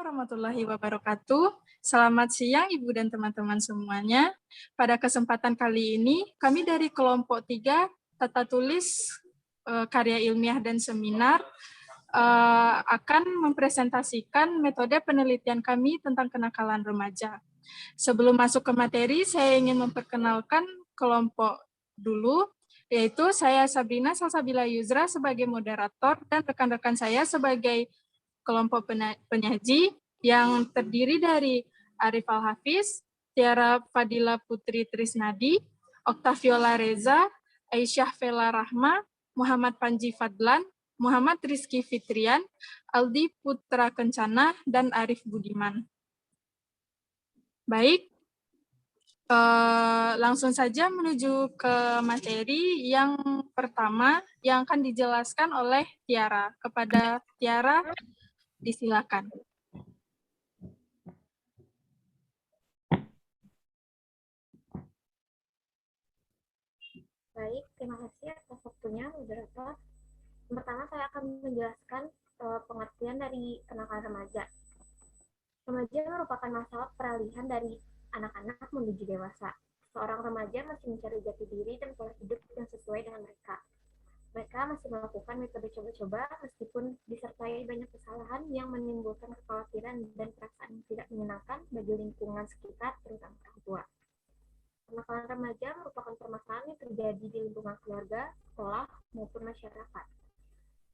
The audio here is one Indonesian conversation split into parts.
warahmatullahi wabarakatuh. Selamat siang Ibu dan teman-teman semuanya. Pada kesempatan kali ini, kami dari kelompok 3 Tata Tulis Karya Ilmiah dan Seminar akan mempresentasikan metode penelitian kami tentang kenakalan remaja. Sebelum masuk ke materi, saya ingin memperkenalkan kelompok dulu, yaitu saya Sabrina Salsabila Yuzra sebagai moderator dan rekan-rekan saya sebagai kelompok penyaji yang terdiri dari Arif Al-Hafiz, Tiara Fadila Putri Trisnadi, Oktaviola Reza, Aisyah Vela Rahma, Muhammad Panji Fadlan, Muhammad Rizky Fitrian, Aldi Putra Kencana, dan Arif Budiman. Baik, langsung saja menuju ke materi yang pertama yang akan dijelaskan oleh Tiara. Kepada Tiara, disilakan. Baik, terima kasih atas waktunya, moderator. Pertama, saya akan menjelaskan pengertian dari kenakalan remaja. Remaja merupakan masa peralihan dari anak-anak menuju dewasa. Seorang remaja masih mencari jati diri dan pola hidup yang sesuai dengan mereka. Mereka masih melakukan metode coba-coba meskipun disertai banyak kesalahan yang menimbulkan kekhawatiran dan perasaan yang tidak menyenangkan bagi lingkungan sekitar, terutama orang tua. Kenakalan remaja merupakan permasalahan yang terjadi di lingkungan keluarga, sekolah, maupun masyarakat.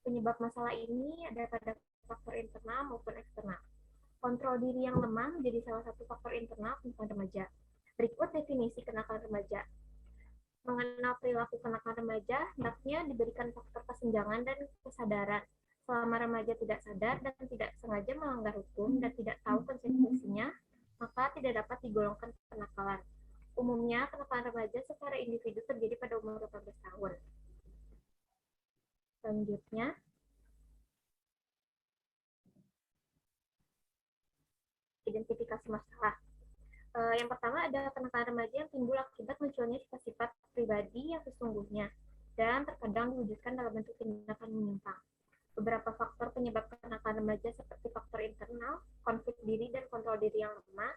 Penyebab masalah ini ada pada faktor internal maupun eksternal. Kontrol diri yang lemah menjadi salah satu faktor internal kenakalan remaja. Berikut definisi kenakalan remaja. Mengenal perilaku kenakalan remaja, hendaknya diberikan faktor kesenjangan dan kesadaran. Selama remaja tidak sadar dan tidak sengaja melanggar hukum dan tidak tahu konsekuensinya, maka tidak dapat digolongkan kenakalan. Umumnya, kenakalan remaja secara individu terjadi pada umur 18 tahun. Selanjutnya, identifikasi masalah. Yang pertama ada kenakalan remaja yang timbul akibat munculnya sifat-sifat pribadi yang sesungguhnya dan terkadang diwujudkan dalam bentuk tindakan menyimpang. Beberapa faktor penyebab kenakalan remaja seperti faktor internal, konflik diri dan kontrol diri yang lemah,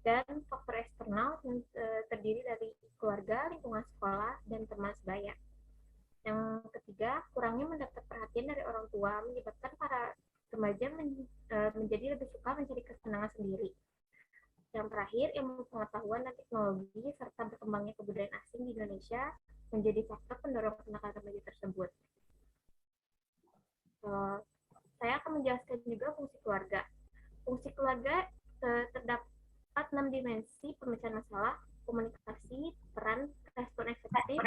dan faktor eksternal yang terdiri dari keluarga, lingkungan sekolah, dan teman sebaya. Yang ketiga, kurangnya mendapat perhatian dari orang tua menyebabkan para remaja menjadi lebih suka mencari kesenangan sendiri. Yang terakhir, ilmu pengetahuan dan teknologi serta berkembangnya kebudayaan asing di Indonesia menjadi faktor pendorong kenakalan remaja tersebut. Saya akan menjelaskan juga fungsi keluarga. Fungsi keluarga terdapat 6 dimensi pemecahan masalah, komunikasi, peran, respon efektif,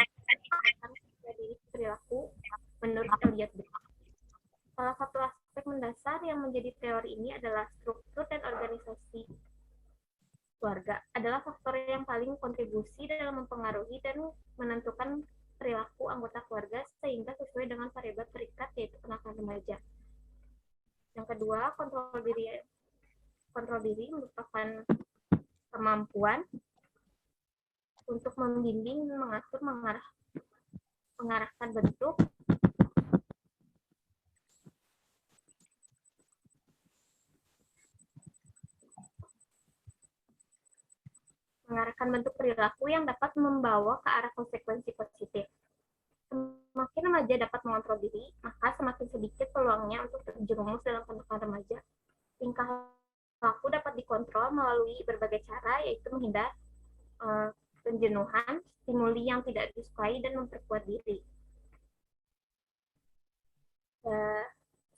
diri perilaku menurut Elliot Brooks. Salah satu aspek mendasar yang menjadi teori ini adalah struktur dan organisasi keluarga adalah faktor yang paling kontribusi dalam mempengaruhi dan menentukan perilaku anggota keluarga sehingga sesuai dengan variabel terikat yaitu kenakalan remaja. Yang kedua, kontrol diri merupakan kemampuan untuk membimbing, mengatur, mengarahkan bentuk, perilaku yang dapat membawa ke arah konsekuensi positif. Semakin remaja dapat mengontrol diri, maka semakin sedikit peluangnya untuk terjerumus dalam kenakalan remaja. Tingkah laku dapat dikontrol melalui berbagai cara, yaitu menghindar penjenuhan, stimuli yang tidak disukai, dan memperkuat diri.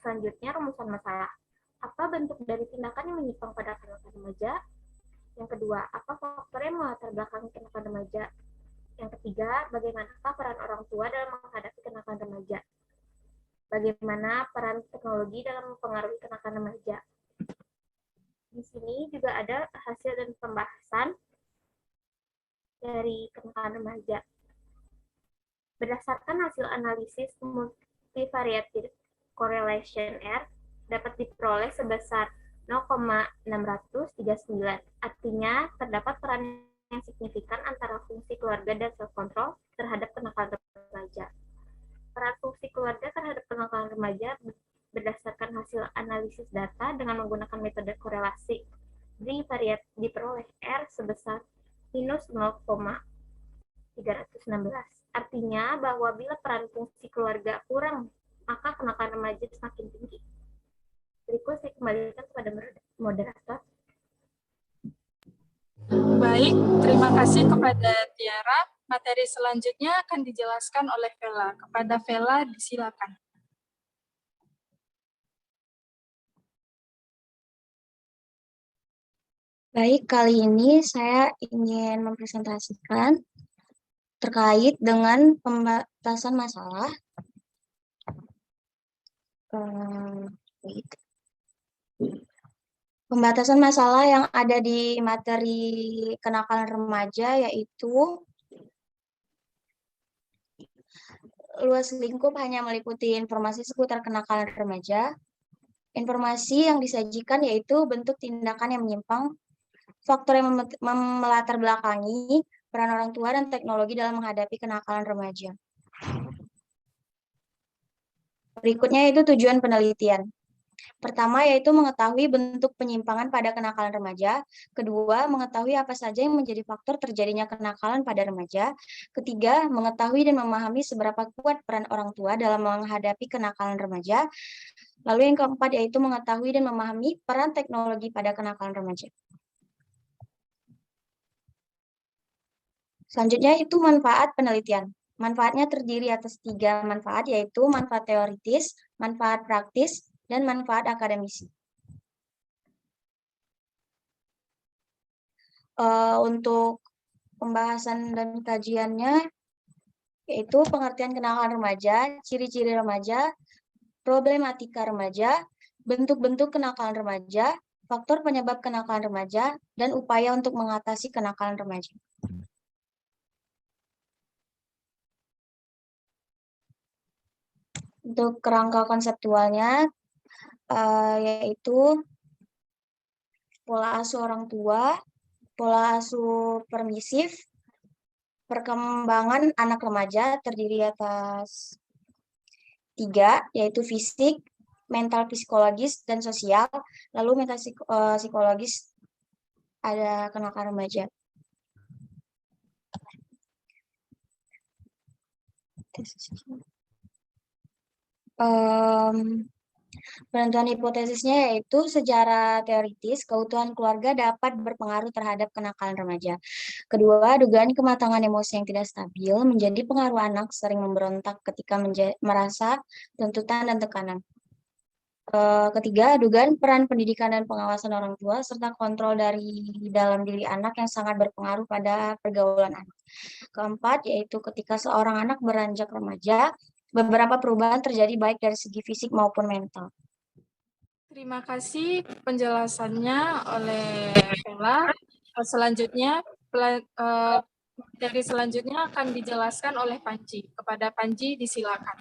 Selanjutnya, rumusan masalah. Apa bentuk dari tindakan yang menyimpang pada kenakalan remaja? Yang kedua, apa faktor yang melatar belakangi kenakalan remaja? Yang ketiga, bagaimanakah peran orang tua dalam menghadapi kenakalan remaja? Bagaimana peran teknologi dalam mempengaruhi kenakalan remaja? Di sini juga ada hasil dan pembahasan dari kenakalan remaja. Berdasarkan hasil analisis multivariate correlation R dapat diperoleh sebesar 0,639. Artinya, terdapat peran yang signifikan antara fungsi keluarga dan self-control terhadap kenakalan remaja. Peran fungsi keluarga terhadap kenakalan remaja berdasarkan hasil analisis data dengan menggunakan metode korelasi diperoleh R sebesar minus 0,316. Artinya bahwa bila peran fungsi keluarga kurang, maka kenakalan remaja semakin tinggi. Berikut saya kembalikan kepada moderator. Baik, terima kasih kepada Tiara. Materi selanjutnya akan dijelaskan oleh Vela. Kepada Vela, disilakan. Baik, kali ini saya ingin mempresentasikan terkait dengan pembatasan masalah. Pembatasan masalah yang ada di materi kenakalan remaja yaitu luas lingkup hanya meliputi informasi seputar kenakalan remaja. Informasi yang disajikan yaitu bentuk tindakan yang menyimpang, faktor yang melatar belakangi peran orang tua dan teknologi dalam menghadapi kenakalan remaja. Berikutnya yaitu tujuan penelitian. Pertama yaitu mengetahui bentuk penyimpangan pada kenakalan remaja. Kedua, mengetahui apa saja yang menjadi faktor terjadinya kenakalan pada remaja. Ketiga, mengetahui dan memahami seberapa kuat peran orang tua dalam menghadapi kenakalan remaja. Lalu yang keempat yaitu mengetahui dan memahami peran teknologi pada kenakalan remaja. Selanjutnya itu manfaat penelitian. Manfaatnya terdiri atas 3 manfaat, yaitu manfaat teoritis, manfaat praktis, dan manfaat akademisi. Untuk pembahasan dan kajiannya, yaitu pengertian kenakalan remaja, ciri-ciri remaja, problematika remaja, bentuk-bentuk kenakalan remaja, faktor penyebab kenakalan remaja, dan upaya untuk mengatasi kenakalan remaja. Untuk kerangka konseptualnya, yaitu pola asuh orang tua, pola asuh permisif, perkembangan anak remaja terdiri atas 3, yaitu fisik, mental psikologis, dan sosial. Lalu mental psikologis ada kenakalan remaja. Penentuan hipotesisnya yaitu secara teoritis, keutuhan keluarga dapat berpengaruh terhadap kenakalan remaja. Kedua, dugaan kematangan emosi yang tidak stabil menjadi pengaruh anak sering memberontak ketika merasa tuntutan dan tekanan. Ketiga, dugaan peran pendidikan dan pengawasan orang tua serta kontrol dari dalam diri anak yang sangat berpengaruh pada pergaulan anak. Keempat, yaitu ketika seorang anak beranjak remaja, beberapa perubahan terjadi baik dari segi fisik maupun mental. Terima kasih penjelasannya oleh Vela. Selanjutnya, materi selanjutnya akan dijelaskan oleh Panji. Kepada Panji, disilakan.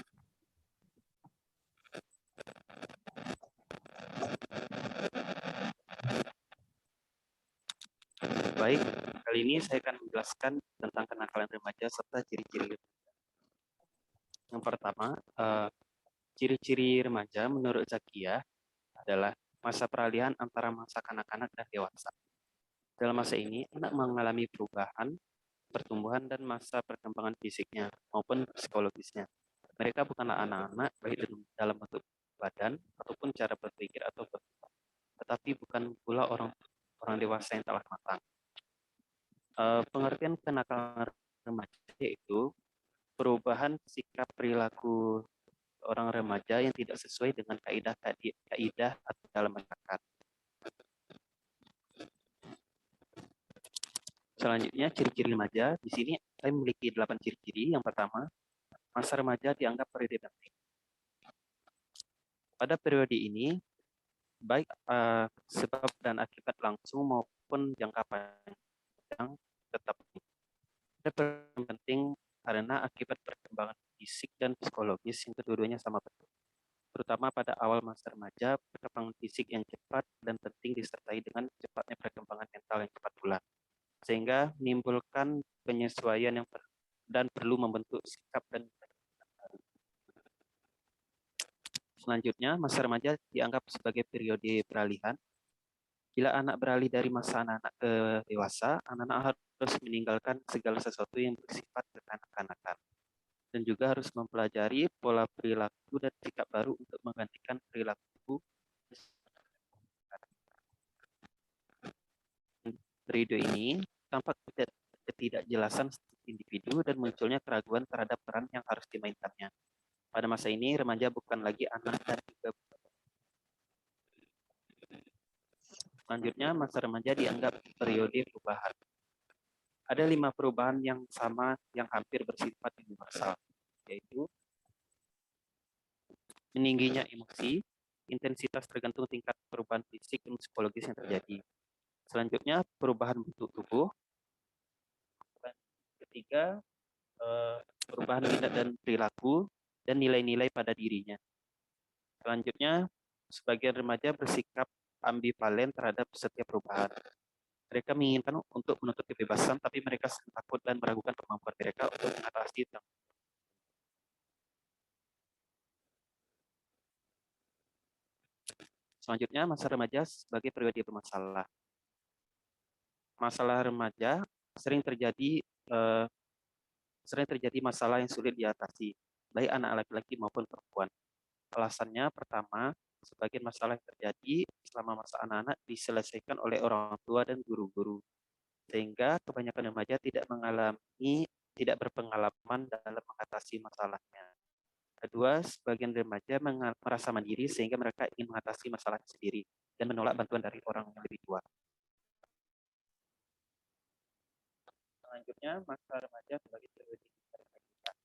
Baik, kali ini saya akan menjelaskan tentang kenakalan remaja serta ciri-ciri. Yang pertama, ciri-ciri remaja menurut Zakia adalah masa peralihan antara masa kanak-kanak dan dewasa. Dalam masa ini, anak mengalami perubahan, pertumbuhan, dan masa perkembangan fisiknya maupun psikologisnya. Mereka bukanlah anak-anak baik dalam bentuk badan ataupun cara berpikir atau berpikir, tetapi bukan pula orang dewasa yang telah matang. Pengertian kenakalan remaja yaitu perubahan sikap perilaku orang remaja yang tidak sesuai dengan kaidah atau dalam masyarakat. Selanjutnya, ciri-ciri remaja. Di sini saya memiliki 8 ciri-ciri. Yang pertama, masa remaja dianggap periode penting. Pada periode ini, baik sebab dan akibat langsung maupun jangka panjang tetap penting karena akibat perkembangan fisik dan psikologis yang keduanya sama betul. Terutama pada awal masa remaja, perkembangan fisik yang cepat dan penting disertai dengan cepatnya perkembangan mental yang cepat pula, sehingga menimbulkan penyesuaian dan perlu membentuk sikap dan Selanjutnya, masa remaja dianggap sebagai periode peralihan. Bila anak beralih dari masa anak-anak ke dewasa, anak-anak harus meninggalkan segala sesuatu yang bersifat kekanak-kanakan. Dan juga harus mempelajari pola perilaku dan sikap baru untuk menggantikan perilaku. Periode ini tampak ketidakjelasan individu dan munculnya keraguan terhadap peran yang harus dimainkannya. Pada masa ini, remaja bukan lagi anak dan juga. Selanjutnya, masa remaja dianggap periode perubahan. Ada 5 perubahan yang sama yang hampir bersifat universal, yaitu meningginya emosi, intensitas tergantung tingkat perubahan fisik dan psikologis yang terjadi. Selanjutnya, perubahan bentuk tubuh. Ketiga, perubahan minat dan perilaku dan nilai-nilai pada dirinya. Selanjutnya, sebagian remaja bersikap ambivalen terhadap setiap perubahan. Mereka menginginkan untuk menuntut kebebasan, tapi mereka takut dan meragukan kemampuan mereka untuk mengatasi itu. Selanjutnya, masa remaja sebagai periode bermasalah. Masalah remaja sering terjadi masalah yang sulit diatasi, baik anak laki-laki maupun perempuan. Alasannya pertama, sebagian masalah yang terjadi selama masa anak-anak diselesaikan oleh orang tua dan guru-guru, sehingga kebanyakan remaja tidak berpengalaman dalam mengatasi masalahnya. Kedua, sebagian remaja merasa mandiri sehingga mereka ingin mengatasi masalah sendiri dan menolak bantuan dari orang yang lebih tua. Selanjutnya, masa remaja sebagai periode keterkaitan.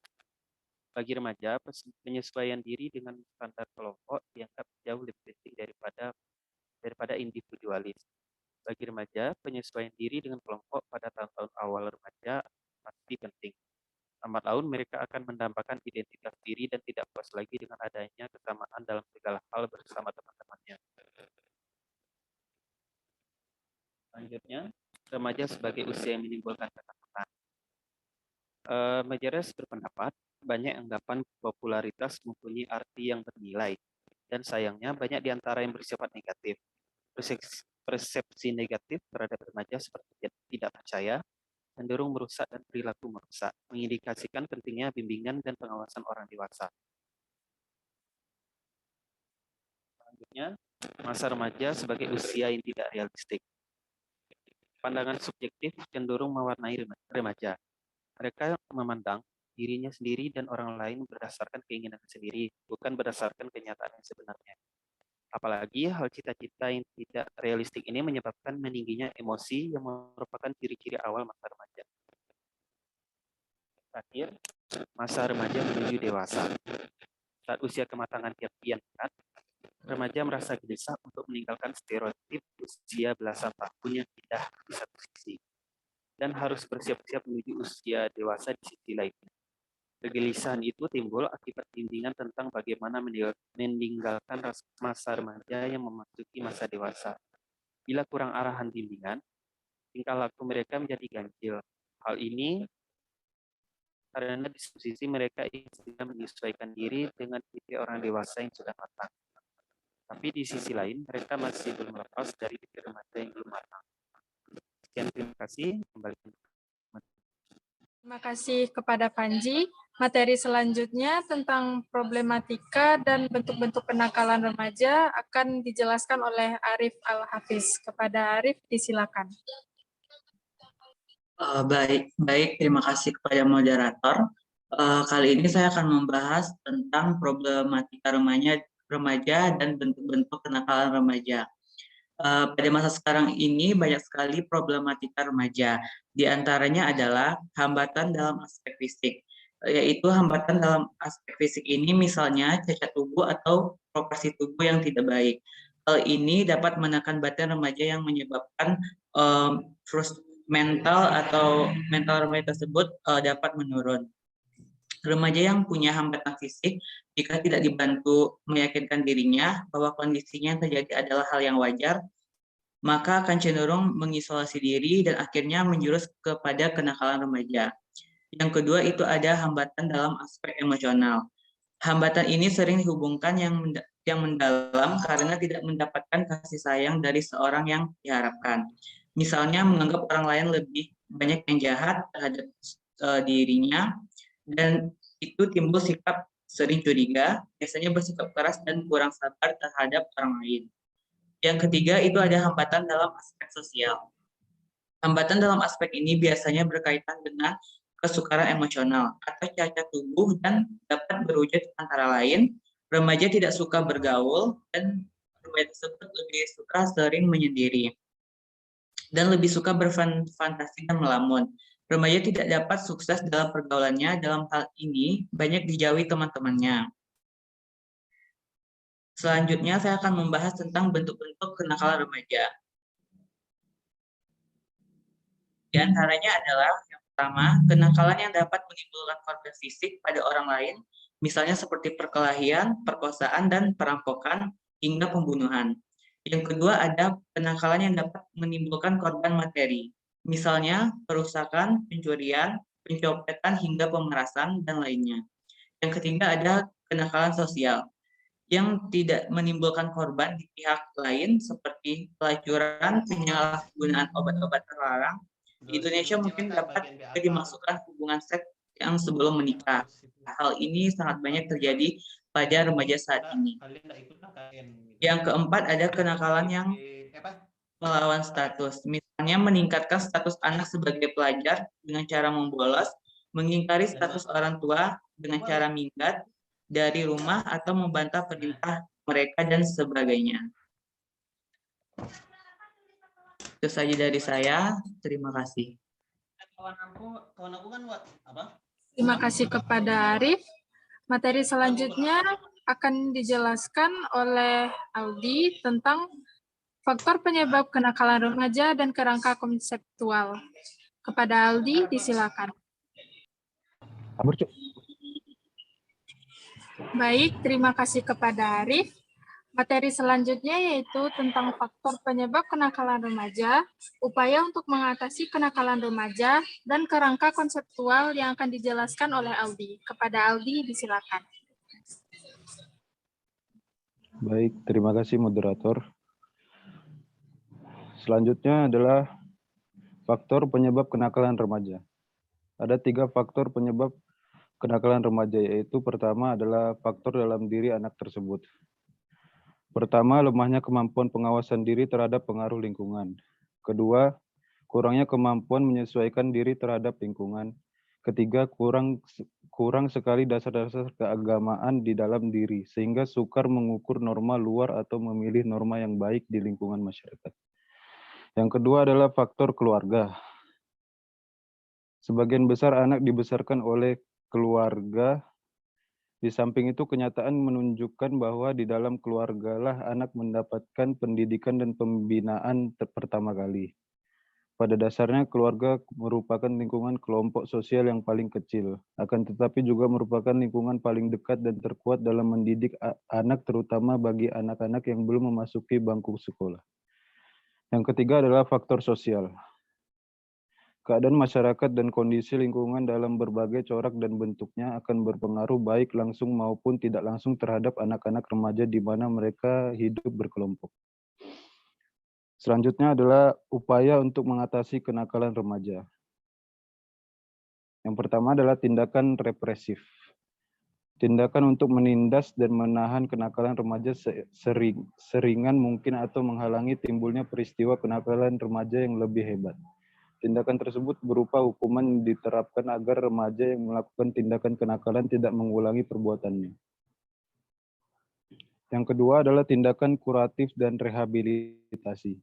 Bagi remaja, penyesuaian diri dengan standar kelompok dianggap jauh lebih penting daripada individualis. Bagi remaja, penyesuaian diri dengan kelompok pada tahun-tahun awal remaja pasti penting. Lambat laun mereka akan mendambakan identitas diri dan tidak puas lagi dengan adanya kesamaan dalam segala hal bersama teman-temannya. Selanjutnya, remaja sebagai usia yang menimbulkan ketakutan. Majeres berpendapat banyak anggapan popularitas mempunyai arti yang bernilai, dan sayangnya banyak di antara yang bersifat negatif. Persepsi negatif terhadap remaja seperti tidak percaya, cenderung merusak dan perilaku merusak, mengindikasikan pentingnya bimbingan dan pengawasan orang dewasa. Selanjutnya, masa remaja sebagai usia yang tidak realistik. Pandangan subjektif cenderung mewarnai remaja. Mereka memandang dirinya sendiri dan orang lain berdasarkan keinginan sendiri, bukan berdasarkan kenyataan yang sebenarnya. Apalagi hal cita-cita yang tidak realistik ini menyebabkan meningginya emosi yang merupakan ciri-ciri awal masa remaja. Terakhir, masa remaja menuju dewasa. Saat usia kematangan kian dekat, remaja merasa gelisah untuk meninggalkan stereotip usia belasan tahun yang indah di satu sisi, dan harus bersiap-siap menuju usia dewasa di sisi lainnya. Kegelisahan itu timbul akibat bimbingan tentang bagaimana meninggalkan masa remaja yang memasuki masa dewasa. Bila kurang arahan bimbingan, tingkah laku mereka menjadi ganjil. Hal ini karena di sisi mereka ingin menyesuaikan diri dengan tipe orang dewasa yang sudah matang. Tapi di sisi lain, mereka masih belum lepas dari tipe remaja yang belum matang. Sekian, terima kasih. Terima kasih kepada Panji. Materi selanjutnya tentang problematika dan bentuk-bentuk kenakalan remaja akan dijelaskan oleh Arif Al-Hafiz. Kepada Arif, disilakan. Baik, terima kasih kepada moderator. Kali ini saya akan membahas tentang problematika remaja dan bentuk-bentuk kenakalan remaja. Pada masa sekarang ini banyak sekali problematika remaja. Di antaranya adalah hambatan dalam aspek fisik, yaitu hambatan dalam aspek fisik ini misalnya cacat tubuh atau proporsi tubuh yang tidak baik. Hal ini dapat menekan batin remaja yang menyebabkan mental remaja tersebut dapat menurun. Remaja yang punya hambatan fisik, jika tidak dibantu meyakinkan dirinya bahwa kondisinya yang terjadi adalah hal yang wajar, maka akan cenderung mengisolasi diri dan akhirnya menjurus kepada kenakalan remaja. Yang kedua itu ada hambatan dalam aspek emosional. Hambatan ini sering dihubungkan yang mendalam karena tidak mendapatkan kasih sayang dari seorang yang diharapkan. Misalnya menganggap orang lain lebih banyak yang jahat terhadap dirinya, dan itu timbul sikap sering curiga, biasanya bersikap keras dan kurang sabar terhadap orang lain. Yang ketiga, itu ada hambatan dalam aspek sosial. Hambatan dalam aspek ini biasanya berkaitan dengan kesukaran emosional atau cacat tubuh dan dapat berwujud antara lain remaja tidak suka bergaul dan remaja tersebut lebih suka sering menyendiri dan lebih suka berfantasi dan melamun. Remaja tidak dapat sukses dalam pergaulannya, dalam hal ini banyak dijauhi teman-temannya. Selanjutnya saya akan membahas tentang bentuk-bentuk kenakalan remaja. Di antaranya adalah yang pertama, kenakalan yang dapat menimbulkan korban fisik pada orang lain, misalnya seperti perkelahian, perkosaan, dan perampokan, hingga pembunuhan. Yang kedua, ada kenakalan yang dapat menimbulkan korban materi, misalnya perusakan, pencurian, pencopetan, hingga pemerasan, dan lainnya. Yang ketiga, ada kenakalan sosial, yang tidak menimbulkan korban di pihak lain, seperti pelacuran, penyalahgunaan obat-obat terlarang. Di Indonesia mungkin dapat dimasukkan hubungan seks yang sebelum menikah. Hal ini sangat banyak terjadi pada remaja saat ini. Yang keempat, ada kenakalan yang melawan status. Misalnya meningkatkan status anak sebagai pelajar dengan cara membolos, mengingkari status orang tua dengan cara minggat dari rumah atau membantah perintah mereka dan sebagainya. Itu saja dari saya. Terima kasih. Terima kasih kepada Arif. Materi selanjutnya akan dijelaskan oleh Aldi tentang faktor penyebab kenakalan remaja dan kerangka konseptual. Kepada Aldi, disilakan. Baik, terima kasih kepada Arif. Materi selanjutnya yaitu tentang faktor penyebab kenakalan remaja, upaya untuk mengatasi kenakalan remaja, dan kerangka konseptual yang akan dijelaskan oleh Aldi. Kepada Aldi, disilakan. Baik, terima kasih moderator. Selanjutnya adalah faktor penyebab kenakalan remaja. Ada 3 faktor penyebab kenakalan remaja, yaitu pertama adalah faktor dalam diri anak tersebut. Pertama, lemahnya kemampuan pengawasan diri terhadap pengaruh lingkungan. Kedua, kurangnya kemampuan menyesuaikan diri terhadap lingkungan. Ketiga, kurang sekali dasar-dasar keagamaan di dalam diri, sehingga sukar mengukur norma luar atau memilih norma yang baik di lingkungan masyarakat. Yang kedua adalah faktor keluarga. Sebagian besar anak dibesarkan oleh keluarga. Di samping itu, kenyataan menunjukkan bahwa di dalam keluargalah anak mendapatkan pendidikan dan pembinaan pertama kali. Pada dasarnya, keluarga merupakan lingkungan kelompok sosial yang paling kecil, akan tetapi juga merupakan lingkungan paling dekat dan terkuat dalam mendidik anak, terutama bagi anak-anak yang belum memasuki bangku sekolah. Yang ketiga adalah faktor sosial. Keadaan masyarakat dan kondisi lingkungan dalam berbagai corak dan bentuknya akan berpengaruh baik langsung maupun tidak langsung terhadap anak-anak remaja di mana mereka hidup berkelompok. Selanjutnya adalah upaya untuk mengatasi kenakalan remaja. Yang pertama adalah tindakan represif. Tindakan untuk menindas dan menahan kenakalan remaja seringan mungkin atau menghalangi timbulnya peristiwa kenakalan remaja yang lebih hebat. Tindakan tersebut berupa hukuman yang diterapkan agar remaja yang melakukan tindakan kenakalan tidak mengulangi perbuatannya. Yang kedua adalah tindakan kuratif dan rehabilitasi.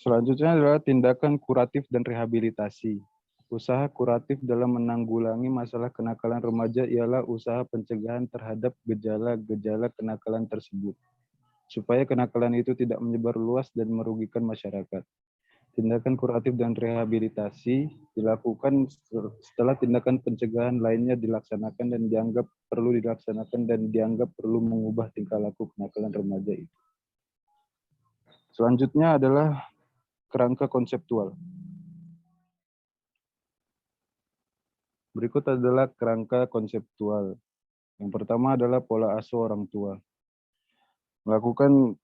Selanjutnya adalah tindakan kuratif dan rehabilitasi. Usaha kuratif dalam menanggulangi masalah kenakalan remaja ialah usaha pencegahan terhadap gejala-gejala kenakalan tersebut, supaya kenakalan itu tidak menyebar luas dan merugikan masyarakat. Tindakan kuratif dan rehabilitasi dilakukan setelah tindakan pencegahan lainnya dilaksanakan dan dianggap perlu dilaksanakan dan dianggap perlu mengubah tingkah laku kenakalan remaja itu. Selanjutnya adalah kerangka konseptual. Berikut adalah kerangka konseptual. Yang pertama adalah pola asuh orang tua. Melakukan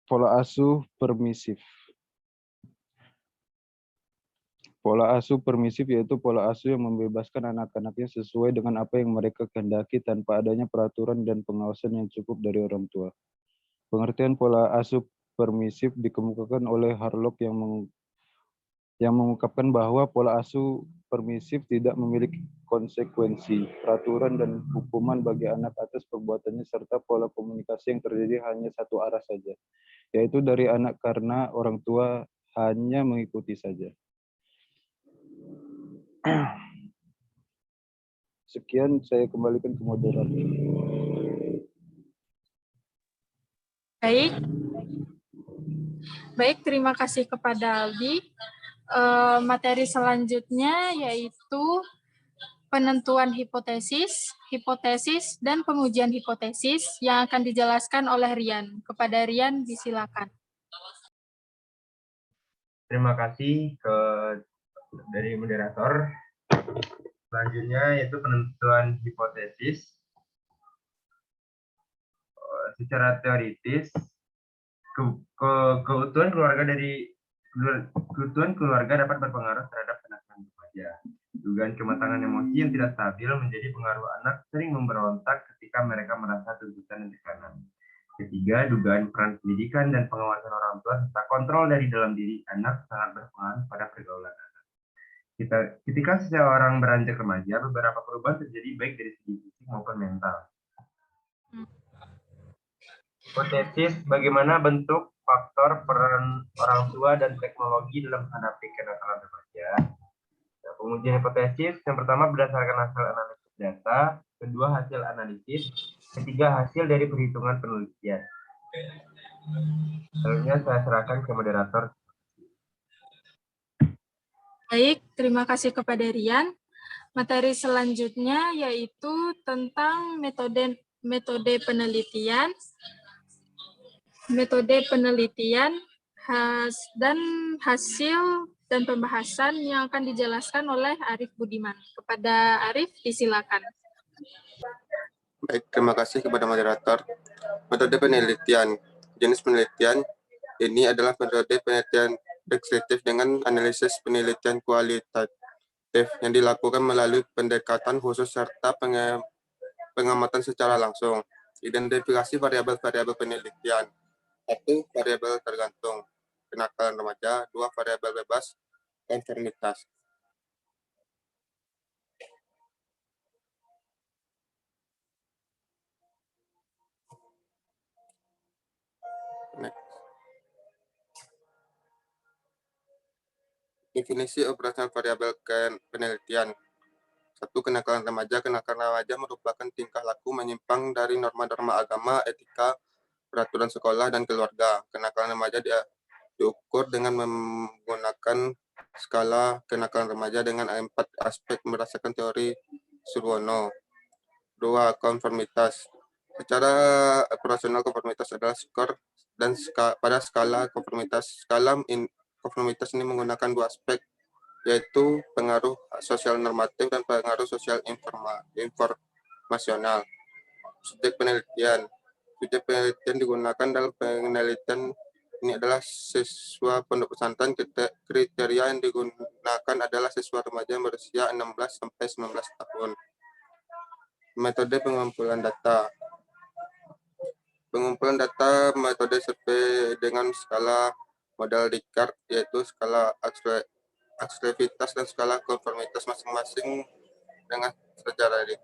pola asuh permisif. Pola asuh permisif yaitu pola asuh yang membebaskan anak-anaknya sesuai dengan apa yang mereka kehendaki tanpa adanya peraturan dan pengawasan yang cukup dari orang tua. Pengertian pola asuh permisif dikemukakan oleh Harlock yang mengungkapkan bahwa pola asuh permisif tidak memiliki konsekuensi, peraturan, dan hukuman bagi anak atas perbuatannya serta pola komunikasi yang terjadi hanya satu arah saja, yaitu dari anak karena orang tua hanya mengikuti saja. Sekian, saya kembalikan ke moderator. Baik, terima kasih kepada Aldi. Materi selanjutnya yaitu penentuan hipotesis, dan pengujian hipotesis yang akan dijelaskan oleh Rian. Kepada Rian, disilakan. Terima kasih dari moderator. Selanjutnya yaitu penentuan hipotesis. Secara teoritis, keutuhan keluarga dapat berpengaruh terhadap kenakalan remaja. Dugaan kematangan emosi yang tidak stabil menjadi pengaruh anak sering memberontak ketika mereka merasa tuntutan dan tekanan. Ketiga, dugaan peran pendidikan dan pengawasan orang tua serta kontrol dari dalam diri anak sangat berpengaruh pada pergaulan anak. Ketika seseorang beranjak remaja, beberapa perubahan terjadi baik dari segi fisik maupun mental. Hipotesis bagaimana bentuk faktor peran orang tua dan teknologi dalam menghadapi kenakalan remaja. Nah, pengujian hipotesis yang pertama berdasarkan hasil analisis data, kedua hasil analisis, ketiga hasil dari perhitungan penelitian. Selanjutnya saya serahkan ke moderator. Baik, terima kasih kepada Rian. Materi selanjutnya yaitu tentang metode penelitian dan hasil dan pembahasan yang akan dijelaskan oleh Arif Budiman. Kepada Arif, disilakan. Baik, terima kasih kepada moderator. Metode penelitian. Jenis penelitian ini adalah metode penelitian deskriptif dengan analisis penelitian kualitatif yang dilakukan melalui pendekatan khusus serta pengamatan secara langsung. Identifikasi variabel-variabel penelitian. 1. Variabel tergantung, kenakalan remaja. 2. Variabel bebas, konformitas. Definisi operasional variabel penelitian. 1. Kenakalan remaja. Kenakalan remaja merupakan tingkah laku menyimpang dari norma-norma agama, etika, peraturan sekolah, dan keluarga. Kenakalan remaja diukur dengan menggunakan skala kenakalan remaja dengan 4 aspek berdasarkan teori Surwono. 2. Konformitas. Secara operasional konformitas adalah skor dan pada skala konformitas. Konformitas ini menggunakan 2 aspek, yaitu pengaruh sosial normatif dan pengaruh sosial informasional. Subjek penelitian. Subjek penelitian digunakan dalam penelitian ini adalah siswa pondok pesantren. Kriteria yang digunakan adalah siswa remaja berusia 16 sampai 19 tahun. Metode pengumpulan data. Pengumpulan data metode survei dengan skala modal Likert, yaitu skala aksesibilitas dan skala konformitas masing-masing dengan secara ini.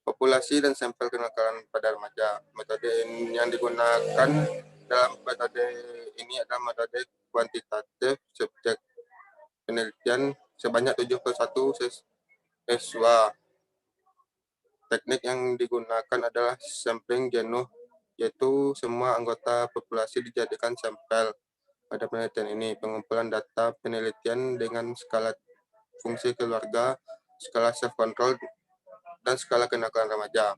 Populasi dan sampel kenakalan pada remaja. Metode yang digunakan dalam metode ini adalah metode kuantitatif. Subjek penelitian sebanyak 71 siswa. Teknik yang digunakan adalah sampling genom yaitu semua anggota populasi dijadikan sampel. Pada penelitian ini, pengumpulan data penelitian dengan skala fungsi keluarga, skala self-control, dan skala kenakalan remaja.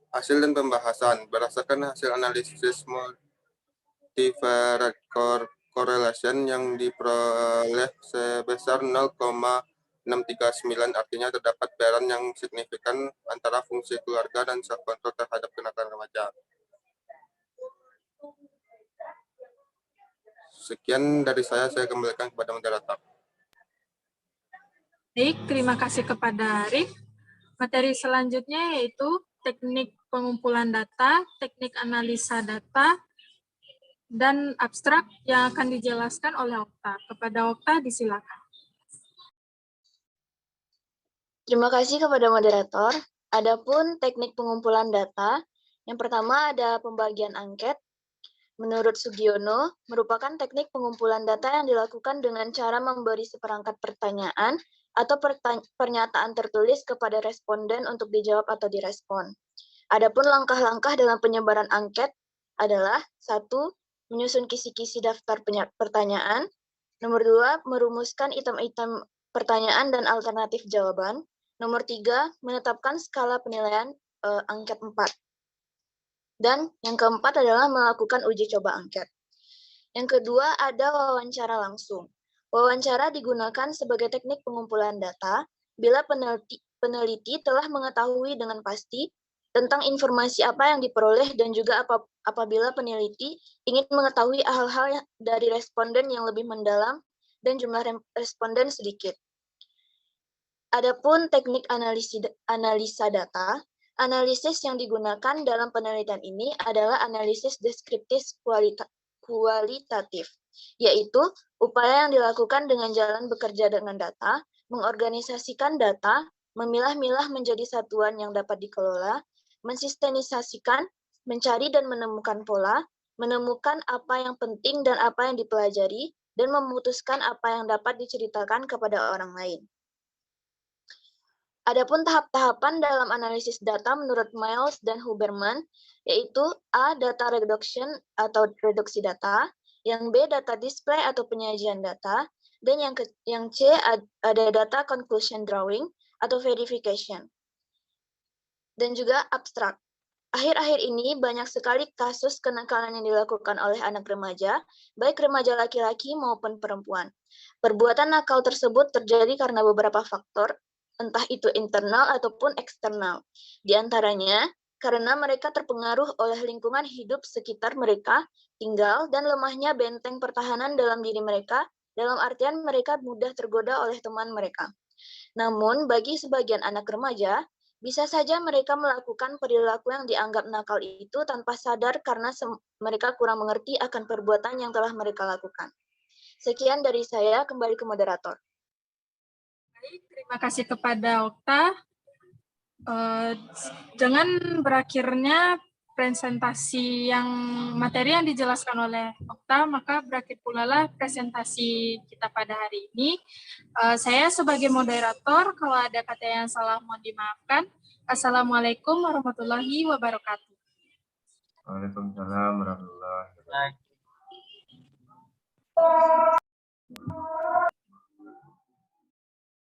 Hasil dan pembahasan. Berdasarkan hasil analisis multivariate correlation yang diperoleh sebesar 0,639, artinya terdapat peran yang signifikan antara fungsi keluarga dan self-control terhadap kenakalan remaja. Sekian dari saya kembalikan kepada moderator. Baik, terima kasih kepada Arif. Materi selanjutnya yaitu teknik pengumpulan data, teknik analisa data, dan abstrak yang akan dijelaskan oleh Okta. Kepada Okta, disilakan. Terima kasih kepada moderator. Adapun teknik pengumpulan data, yang pertama ada pembagian angket. Menurut Sugiono, merupakan teknik pengumpulan data yang dilakukan dengan cara memberi seperangkat pertanyaan atau pernyataan tertulis kepada responden untuk dijawab atau direspon. Adapun langkah-langkah dalam penyebaran angket adalah 1. Menyusun kisi-kisi daftar pertanyaan. Nomor 2. Merumuskan item-item pertanyaan dan alternatif jawaban. Nomor 3. Menetapkan skala penilaian angket 4. Dan yang keempat adalah melakukan uji coba angket. Yang kedua ada wawancara langsung. Wawancara digunakan sebagai teknik pengumpulan data bila peneliti telah mengetahui dengan pasti tentang informasi apa yang diperoleh dan juga apabila peneliti ingin mengetahui hal-hal dari responden yang lebih mendalam dan jumlah responden sedikit. Adapun teknik analisa data, analisis yang digunakan dalam penelitian ini adalah analisis deskriptif kualitatif, yaitu upaya yang dilakukan dengan jalan bekerja dengan data, mengorganisasikan data, memilah-milah menjadi satuan yang dapat dikelola, mensistemisasikan, mencari dan menemukan pola, menemukan apa yang penting dan apa yang dipelajari, dan memutuskan apa yang dapat diceritakan kepada orang lain. Adapun tahap-tahapan dalam analisis data menurut Miles dan Huberman, yaitu A. Data reduction atau reduksi data, yang B. Data display atau penyajian data, dan yang C. Ada data conclusion drawing atau verification. Dan juga abstrak. Akhir-akhir ini banyak sekali kasus kenakalan yang dilakukan oleh anak remaja, baik remaja laki-laki maupun perempuan. Perbuatan nakal tersebut terjadi karena beberapa faktor, entah itu internal ataupun eksternal. Di antaranya, karena mereka terpengaruh oleh lingkungan hidup sekitar mereka tinggal dan lemahnya benteng pertahanan dalam diri mereka, dalam artian mereka mudah tergoda oleh teman mereka. Namun, bagi sebagian anak remaja, bisa saja mereka melakukan perilaku yang dianggap nakal itu tanpa sadar karena mereka kurang mengerti akan perbuatan yang telah mereka lakukan. Sekian dari saya, kembali ke moderator. Baik, terima kasih kepada Okta. Dengan berakhirnya presentasi materi yang dijelaskan oleh Okta, maka berakhir pula lah presentasi kita pada hari ini. Saya sebagai moderator, kalau ada kata yang salah mohon dimaafkan. Assalamualaikum warahmatullahi wabarakatuh. Waalaikumsalam warahmatullahi wabarakatuh.